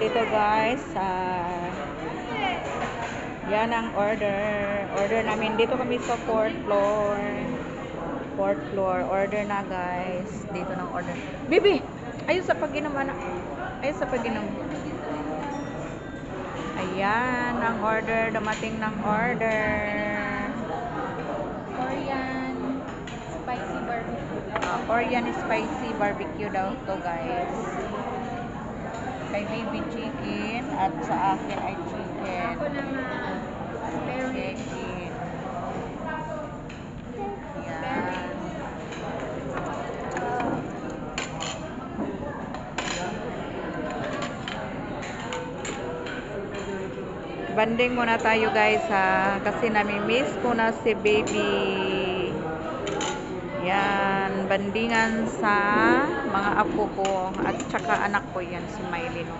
nandito guys sa yan ang order namin. Dito kami sa fourth floor. Order na guys. Dito ng order. Bibi, ayun sa pag-inom anak. Ayun sa pag-inom. Ayan ang order. Dumating ng order. Korean spicy barbecue. Korean spicy barbecue daw to guys. Kay baby chicken at sa akin ay chicken. Ako naman. Very Chicken. Yan. Banding muna tayo guys ha. Kasi nami-miss ko na si baby. Yan. Bandingan sa mga apo ko. At saka anak ko yan si Mylene.